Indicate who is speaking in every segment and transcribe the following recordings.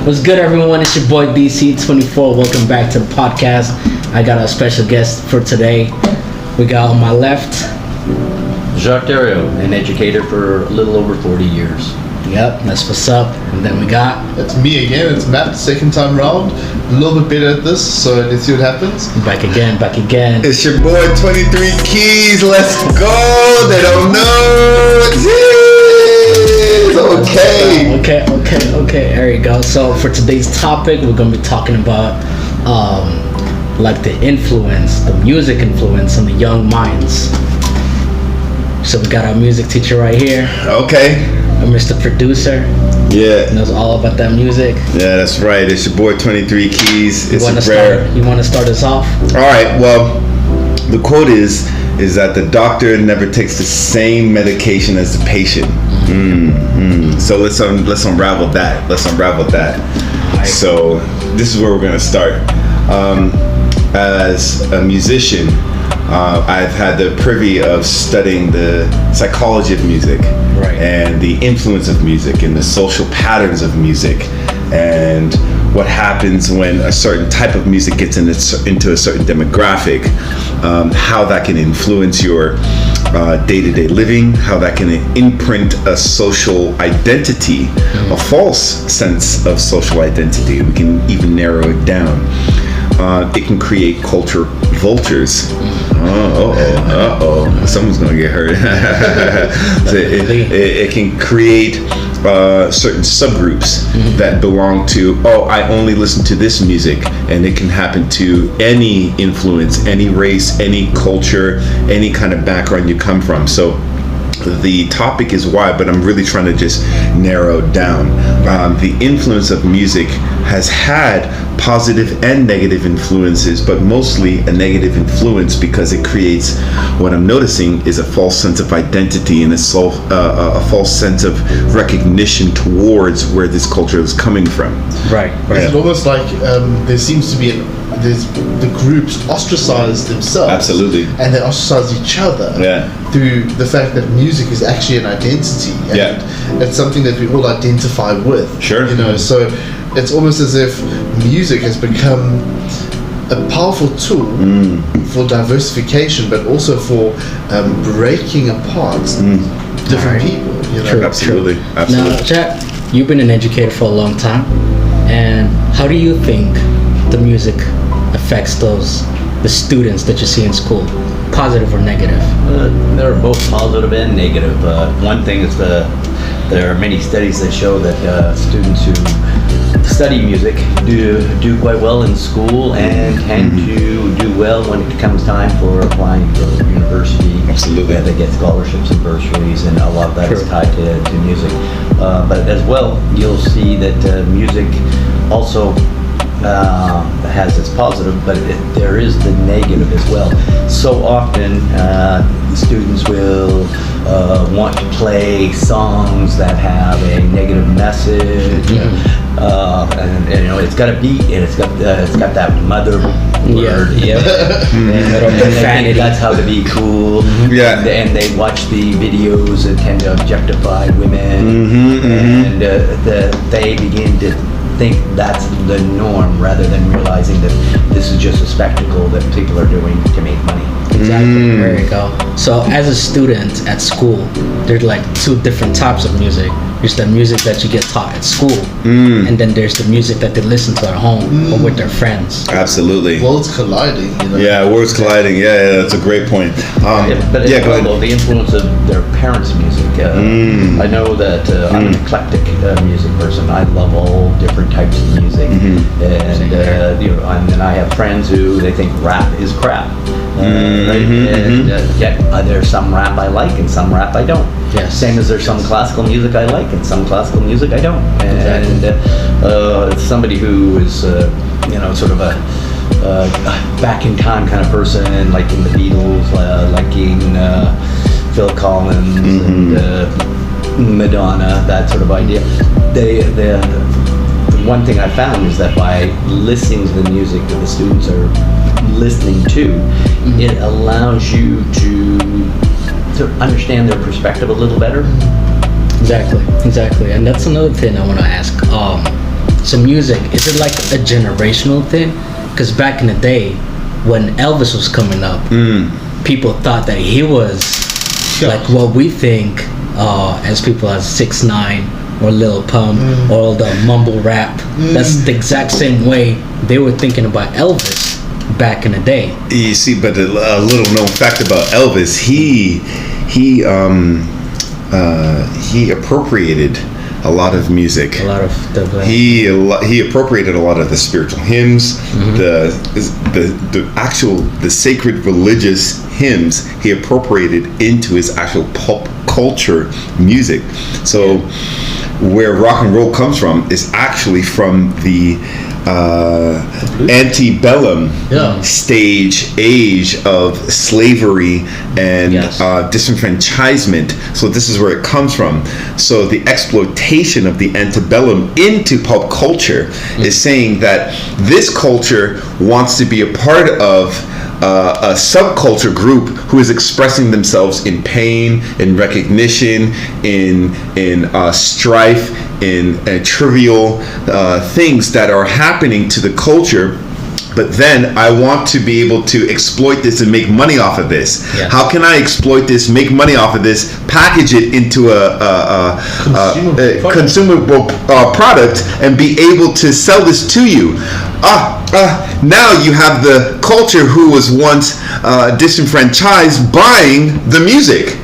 Speaker 1: What's good, everyone? It's your boy DC24. Welcome back to the podcast. I got a special guest for today. We got on my left,
Speaker 2: Jacques Dario, an educator for a little over 40 years.
Speaker 1: Yep, that's what's up. And then we got...
Speaker 3: It's me again, it's Matt, second time round. A little bit better at this, so let's see what happens.
Speaker 1: Back again.
Speaker 4: It's your boy 23 Keys, let's go! They don't know!
Speaker 1: Okay, there you go. So for today's topic, we're going to be talking about like the influence, the music influence on the young minds. So we got our music teacher right here.
Speaker 4: Okay.
Speaker 1: Mr. Producer.
Speaker 4: Yeah.
Speaker 1: Knows all about that music.
Speaker 4: Yeah, that's right. It's your boy 23 Keys. It's rare.
Speaker 1: You want to start us off?
Speaker 4: All right. Well, the quote is that the doctor never takes the same medication as the patient. So let's unravel that. Right. So this is where we're gonna start. As a musician, I've had the privy of studying the psychology of music,
Speaker 1: right,
Speaker 4: and the influence of music and the social patterns of music, and what happens when a certain type of music gets into a certain demographic, how that can influence your day-to-day living, how that can imprint a social identity, a false sense of social identity. We can even narrow it down. It can create culture vultures. Someone's gonna get hurt. So it can create certain subgroups that belong to, I only listen to this music, and it can happen to any influence, any race, any culture, any kind of background you come from. So the topic is wide, but I'm really trying to just narrow down. The influence of music has had positive and negative influences, but mostly a negative influence because it creates, what I'm noticing is a false sense of identity and a false sense of recognition towards where this culture is coming from.
Speaker 1: Right.
Speaker 3: It's almost like there seems to be the groups ostracize themselves.
Speaker 4: Absolutely.
Speaker 3: And they ostracize each other through the fact that music is actually an identity. And it's something that we all identify with.
Speaker 4: Sure.
Speaker 3: So it's almost as if music has become a powerful tool for diversification, but also for breaking apart different people.
Speaker 1: True.
Speaker 4: Absolutely.
Speaker 1: Now, Jack, you've been an educator for a long time, and how do you think the music affects the students that you see in school, positive or negative?
Speaker 2: They're both positive and negative. One thing is there are many studies that show that students who study music do quite well in school and tend to do well when it comes time for applying for university.
Speaker 4: Absolutely.
Speaker 2: They get scholarships and bursaries, and a lot of that is tied to music. But as well, you'll see that music also has its positive, but there is the negative as well. So often students will want to play songs that have a negative message, and it's got a beat, and it's got that mother word, and they think that's how to be cool. And they watch the videos that tend to objectify women, and they begin to think that's the norm rather than realizing that this is just a spectacle that people are doing to make money.
Speaker 1: Exactly. There you go. So as a student at school, there's like two different types of music. There's the music that you get taught at school, and then there's the music that they listen to at home or with their friends.
Speaker 4: Absolutely.
Speaker 3: Worlds colliding.
Speaker 4: Yeah, worlds colliding. Yeah, that's a great point.
Speaker 2: But
Speaker 4: go ahead.
Speaker 2: The influence of their parents' music. I know that I'm an eclectic music person. I love all different types of music, and and I have friends who they think rap is crap. And yet there's some rap I like and some rap I don't.
Speaker 1: Yes.
Speaker 2: Same as there's some classical music I like and some classical music I don't. And it's somebody who is sort of a back in time kind of person, liking the Beatles, liking Phil Collins and Madonna, that sort of idea. The one thing I found is that by listening to the music that the students are listening to, it allows you to understand their perspective a little better.
Speaker 1: Exactly. And that's another thing I want to ask. So music, is it like a generational thing? Because back in the day, when Elvis was coming up, people thought that he was like what we think as people as 6ix9ine or Lil Pump or the mumble rap. That's the exact same way they were thinking about Elvis back in the day.
Speaker 4: You see, but a little known fact about Elvis, he appropriated a lot of music.
Speaker 1: A lot of the
Speaker 4: He appropriated a lot of the spiritual hymns, the sacred religious hymns. He appropriated into his actual pop culture music. So where rock and roll comes from is actually from the antebellum age of slavery and disenfranchisement. So this is where it comes from. So the exploitation of the antebellum into pop culture is saying that this culture wants to be a part of a subculture group who is expressing themselves in pain, in recognition, in strife, in trivial things that are happening to the culture. But then I want to be able to exploit this and make money off of this.
Speaker 1: Yes.
Speaker 4: How can I exploit this, make money off of this, package it into a consumable product and be able to sell this to you? Now you have the culture who was once disenfranchised buying the music.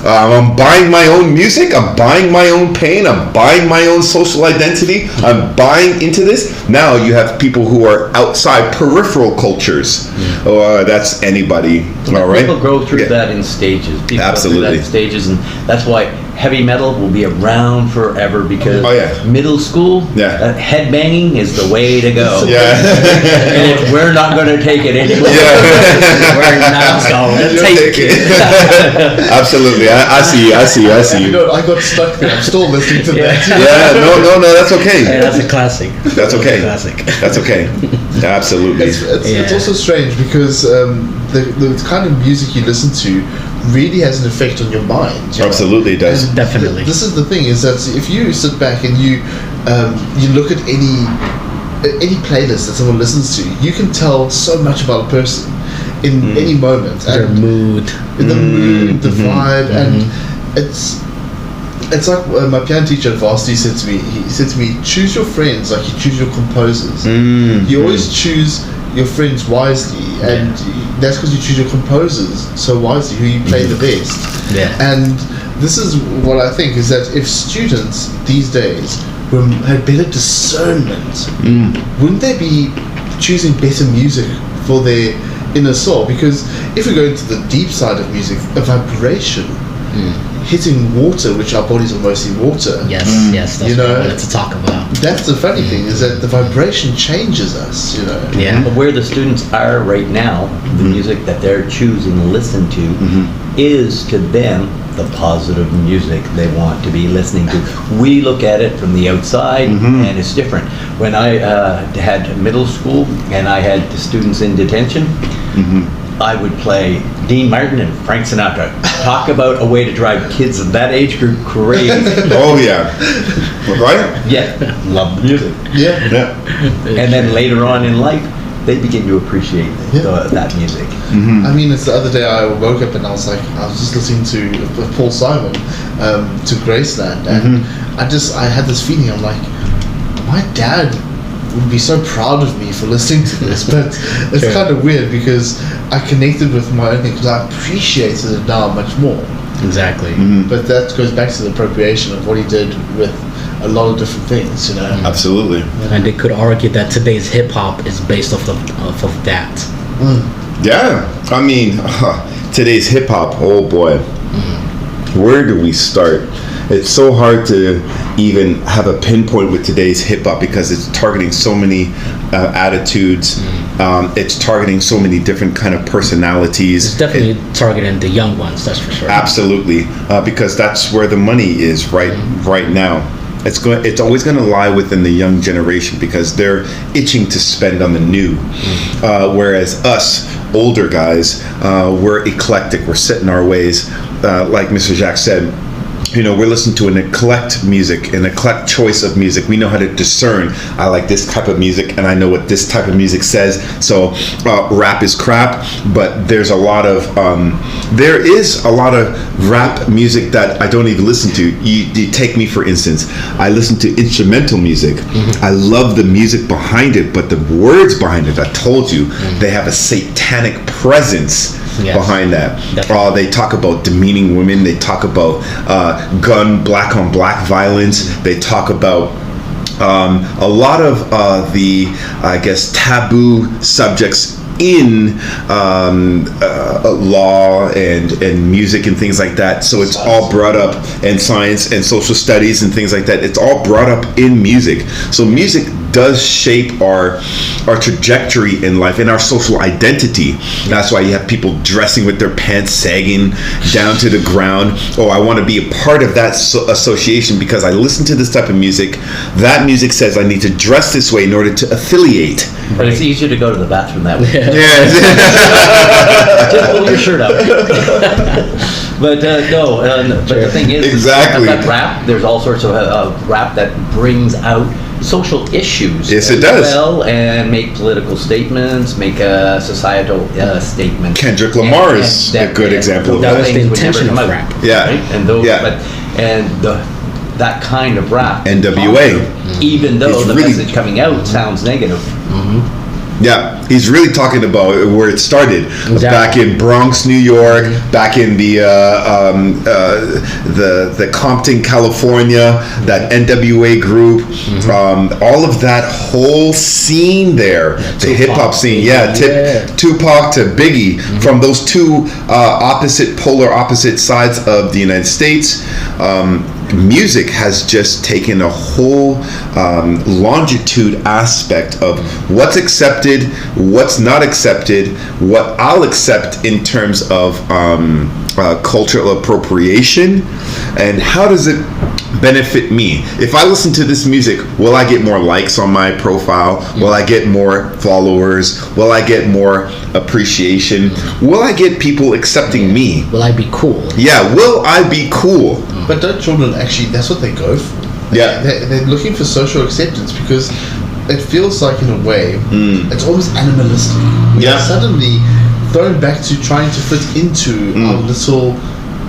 Speaker 4: I'm buying my own music, I'm buying my own pain, I'm buying my own social identity, I'm buying into this. Now you have people who are outside peripheral cultures. That's anybody, all right?
Speaker 2: People go through that in stages. People
Speaker 4: Absolutely.
Speaker 2: go through that in stages, and that's why heavy metal will be around forever, because middle school, headbanging is the way to go. And if we're not going to take it anymore, we're not going to take it.
Speaker 4: Absolutely. I see you.
Speaker 3: I got stuck there. I'm still listening to that.
Speaker 4: No, that's okay.
Speaker 1: Hey, that's a classic.
Speaker 4: That's okay.
Speaker 1: Classic.
Speaker 4: That's okay. Absolutely.
Speaker 3: It's also strange because the kind of music you listen to really has an effect on your mind.
Speaker 4: Absolutely, it does.
Speaker 3: And
Speaker 1: Definitely.
Speaker 3: This is the thing, is that if you sit back and you look at any playlist that someone listens to, you can tell so much about a person in any moment.
Speaker 1: Their mood.
Speaker 3: The mood, the vibe, and it's like my piano teacher at varsity said to me. He said to me, "Choose your friends like you choose your composers. You always choose your friends wisely, and that's because you choose your composers so wisely, who you play the best." And this is what I think, is that if students these days had better discernment, wouldn't they be choosing better music for their inner soul? Because if we go into the deep side of music, a vibration hitting water, which our bodies are mostly water.
Speaker 1: Yes, that's what I wanted to talk about.
Speaker 3: That's the funny thing, is that the vibration changes us,
Speaker 2: But where the students are right now, the music that they're choosing to listen to is to them the positive music they want to be listening to. We look at it from the outside, and it's different. When I had middle school and I had the students in detention, I would play Dean Martin and Frank Sinatra. Talk about a way to drive kids of that age group crazy.
Speaker 4: Oh yeah, right?
Speaker 2: Yeah, love the music.
Speaker 3: Yeah.
Speaker 2: And then later on in life, they begin to appreciate that music.
Speaker 3: I mean, it's the other day I woke up and I was just listening to Paul Simon, to Graceland, and I had this feeling. I'm like, my dad would be so proud of me for listening to this, but it's kind of weird because I connected with my own thing, because I appreciated it now much more.
Speaker 1: Exactly.
Speaker 3: But that goes back to the appropriation of what he did with a lot of different things,
Speaker 4: Absolutely.
Speaker 1: And they could argue that today's hip hop is based off of that.
Speaker 4: Yeah, I mean, today's hip hop. Oh boy, where do we start? It's so hard to even have a pinpoint with today's hip hop, because it's targeting so many attitudes. It's targeting so many different kind of personalities.
Speaker 1: It's definitely targeting the young ones, that's for sure.
Speaker 4: Absolutely, because that's where the money is right now. It's always going to lie within the young generation, because they're itching to spend on the new, whereas us older guys, we're eclectic. We're set in our ways, like Mr. Jacques said. we're listening to an eclectic choice of music. We know how to discern. I like this type of music, and I know what this type of music says. So rap is crap, but there is a lot of rap music that I don't even listen to. You take me for instance. I listen to instrumental music. Mm-hmm. I love the music behind it, but the words behind it, I told you, they have a satanic presence. Yes. Behind that. They talk about demeaning women. They talk about black on black violence. They talk about a lot of the, I guess, taboo subjects in law and music and things like that. So it's all brought up, and science and social studies and things like that. It's all brought up in music. So music does shape our trajectory in life and our social identity. That's why you have people dressing with their pants sagging down to the ground. Oh, I want to be a part of that association because I listen to this type of music. That music says I need to dress this way in order to affiliate.
Speaker 2: But it's easier to go to the bathroom that way.
Speaker 4: Yeah.
Speaker 2: Just pull your shirt up. But but the thing is,
Speaker 4: exactly.
Speaker 2: That rap, there's all sorts of rap that brings out social issues.
Speaker 4: Yes, it does.
Speaker 2: Well, and make political statements, make a societal statement.
Speaker 4: Kendrick Lamar is a good example of that.
Speaker 1: That was the intention of rap.
Speaker 4: Yeah.
Speaker 2: Right? And those, that kind of rap.
Speaker 4: NWA.
Speaker 2: Even though the message coming out sounds negative.
Speaker 4: Mm-hmm. Yeah, he's really talking about where it started. Exactly. Back in Bronx, New York, back in the Compton, California, that NWA group, all of that whole scene there, the hip hop scene, Tupac to Biggie, from those two polar opposite sides of the United States. Music has just taken a whole longitude aspect of what's accepted, what's not accepted, what I'll accept in terms of cultural appropriation, and how does it benefit me. If I listen to this music, will I get more likes on my profile? Will I get more followers? Will I get more appreciation? Will I get people accepting me?
Speaker 1: Will I be cool?
Speaker 4: Yeah, will I be cool?
Speaker 3: But don't children actually, that's what they go for.
Speaker 4: Yeah.
Speaker 3: They're looking for social acceptance because it feels like, in a way, it's almost animalistic. We're suddenly thrown back to trying to fit into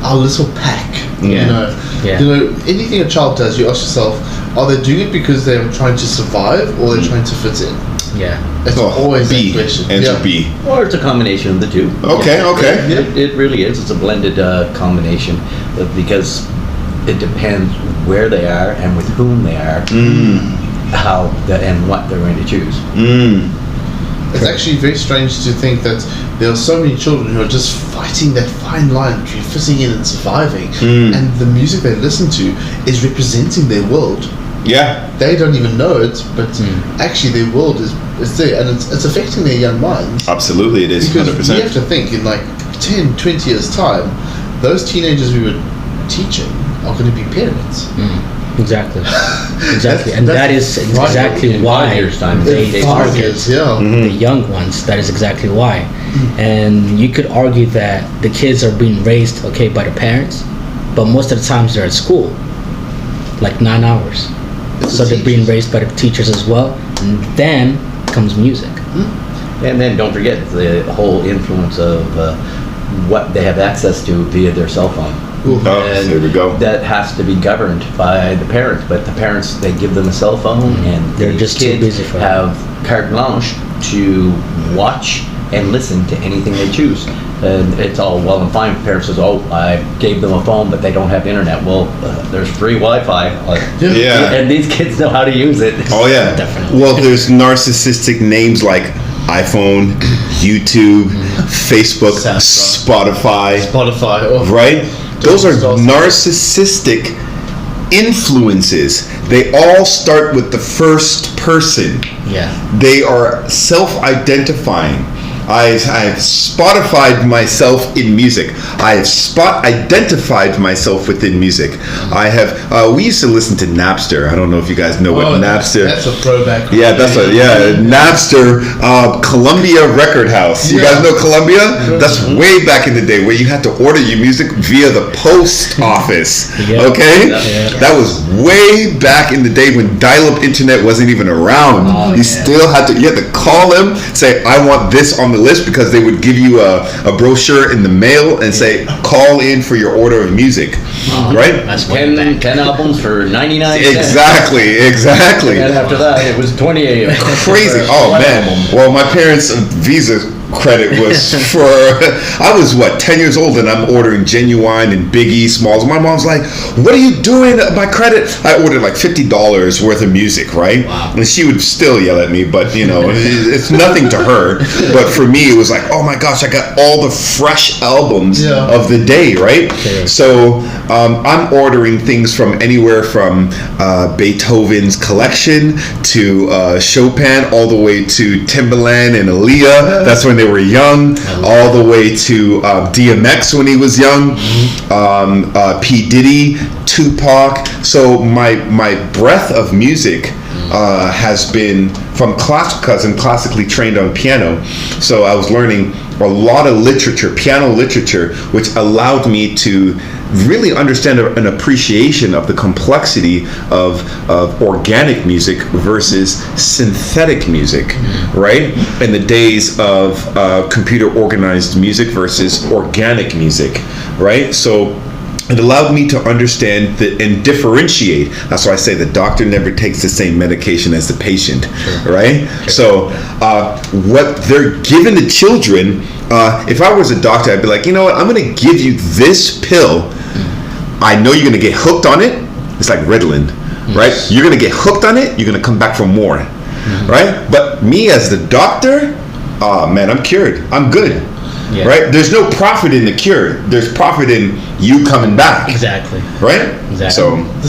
Speaker 3: our little pack.
Speaker 1: Yeah.
Speaker 3: You know, anything a child does, you ask yourself, are they doing it because they're trying to survive or they're trying to fit in?
Speaker 1: Yeah.
Speaker 3: It's always
Speaker 4: B.
Speaker 3: that question.
Speaker 4: Answer B.
Speaker 2: Or it's a combination of the two.
Speaker 4: Okay.
Speaker 2: It really is. It's a blended combination because it depends where they are and with whom they are, how and what they're going to choose.
Speaker 3: It's actually very strange to think that there are so many children who are just fighting that fine line between fitting in and surviving, and the music they listen to is representing their world.
Speaker 4: Yeah.
Speaker 3: They don't even know it, but actually their world is there, and it's affecting their young minds.
Speaker 4: Absolutely, it is.
Speaker 3: Because
Speaker 4: 100%.
Speaker 3: we have to think, in like 10, 20 years' time, those teenagers we were teaching are going to be parents.
Speaker 1: Exactly. And that is exactly why they target the young ones. That is exactly why. And you could argue that the kids are being raised by the parents, but most of the times they're at school, like 9 hours. So they're being raised by the teachers as well. And then comes music.
Speaker 2: And then don't forget the whole influence of what they have access to via their cell phone.
Speaker 4: There we go.
Speaker 2: That has to be governed by the parents, but the parents, they give them a cell phone, and
Speaker 1: they're just too busy for
Speaker 2: have carte blanche to watch and listen to anything they choose. And it's all well and fine. Parents says, "Oh, I gave them a phone, but they don't have internet." Well, there's free Wi-Fi, and these kids know how to use it.
Speaker 4: Oh yeah,
Speaker 1: definitely.
Speaker 4: Well, there's narcissistic names like iPhone, YouTube, Facebook, Spotify, right? Those are narcissistic influences. They all start with the first person.
Speaker 1: Yeah.
Speaker 4: They are self-identifying. I've Spotified myself in music. I have identified myself within music. I have. We used to listen to Napster. I don't know if you guys know what Napster.
Speaker 3: That's a throwback.
Speaker 4: Yeah, Napster, Columbia Record House. You guys know Columbia? That's way back in the day where you had to order your music via the post office. Okay, that was way back in the day when dial-up internet wasn't even around. You had to call them, say I want this on the list, because they would give you a brochure in the mail and say call in for your order of music. Right?
Speaker 2: That's 10 albums for 99 cents.
Speaker 4: Exactly.
Speaker 2: And after that, it was 28.
Speaker 4: Crazy. Oh man. Well, my parents' Visa credit was for, I was 10 years old, and I'm ordering Genuine and Biggie Smalls. My mom's like, what are you doing? My credit. I ordered like $50 worth of music, right? Wow. And she would still yell at me, but it's nothing to her. But for me, it was like, oh my gosh, I got all the fresh albums of the day, right? Okay. So I'm ordering things from anywhere from Beethoven's collection to Chopin, all the way to Timbaland and Aaliyah. That's when they were young, all the way to DMX when he was young, P. Diddy, Tupac. So my breadth of music has been from because I'm classically trained on piano. So I was learning a lot of literature, piano literature, which allowed me to really understand an appreciation of the complexity of organic music versus synthetic music, right? In the days of computer organized music versus organic music, right? So it allowed me to understand and differentiate. That's why I say the doctor never takes the same medication as the patient, right? So what they're giving the children, if I was a doctor, I'd be like, you know what, I'm going to give you this pill. I know you're going to get hooked on it. It's like Ritalin, right? You're going to get hooked on it. You're going to come back for more, right? But me as the doctor, man, I'm cured. I'm good. Yeah. Right? There's no profit in the cure. There's profit in you coming back.
Speaker 1: Exactly.
Speaker 4: Right?
Speaker 1: Exactly.
Speaker 4: So